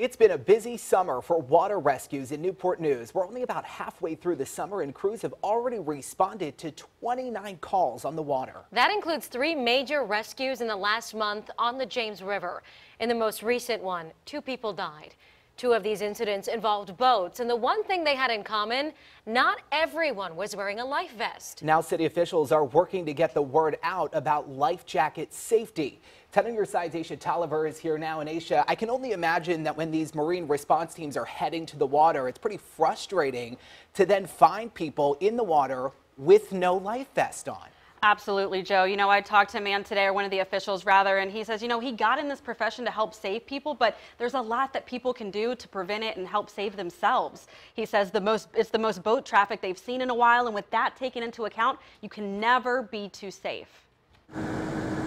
It's been a busy summer for water rescues in Newport News. We're only about halfway through the summer and crews have already responded to 29 calls on the water. That includes 3 major rescues in the last month on the James River. In the most recent one, 2 people died. 2 of these incidents involved boats, and the one thing they had in common, not everyone was wearing a life vest. Now city officials are working to get the word out about life jacket safety. 10 on your side's Aesia Toliver is here now. And Aesia, I can only imagine that when these marine response teams are heading to the water, it's pretty frustrating to then find people in the water with no life vest on. Absolutely, Joe. You know, I talked to a man today, or one of the officials rather, and he says, you know, he got in this profession to help save people, but there's a lot that people can do to prevent it and help save themselves. He says it's the most boat traffic they've seen in a while, and with that taken into account, you can never be too safe.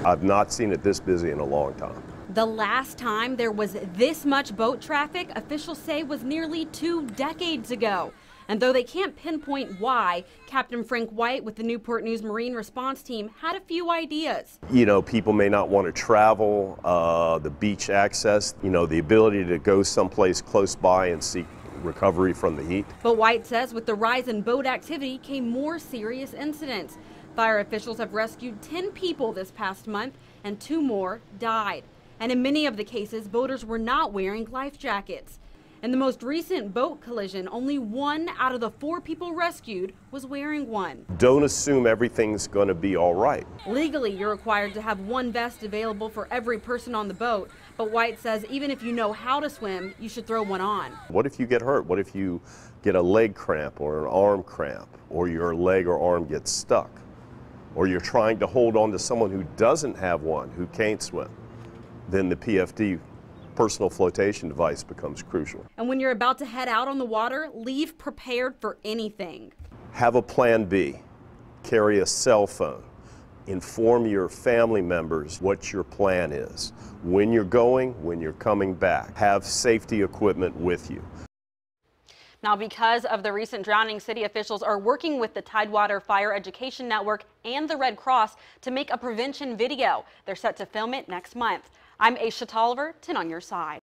I've not seen it this busy in a long time. The last time there was this much boat traffic, officials say, was nearly 2 decades ago. And though they can't pinpoint why, Captain Frank White with the Newport News Marine Response Team had a few ideas. You know, people may not want to travel, the beach access, you know, the ability to go someplace close by and seek recovery from the heat. But White says with the rise in boat activity came more serious incidents. Fire officials have rescued 10 people this past month and 2 more died. And in many of the cases, boaters were not wearing life jackets. In the most recent boat collision, only 1 out of the 4 people rescued was wearing one. Don't assume everything's going to be all right. Legally, you're required to have 1 vest available for every person on the boat. But White says even if you know how to swim, you should throw one on. What if you get hurt? What if you get a leg cramp or an arm cramp, or your leg or arm gets stuck? Or you're trying to hold on to someone who doesn't have one, who can't swim? Then the PFD, personal flotation device, becomes crucial. And when you're about to head out on the water, leave prepared for anything. Have a plan B. Carry a cell phone. Inform your family members what your plan is. When you're going, when you're coming back. Have safety equipment with you. Now, because of the recent drowning, city officials are working with the Tidewater Fire Education Network and the Red Cross to make a prevention video. They're set to film it next month. I'm Aesia Toliver, 10 on your side.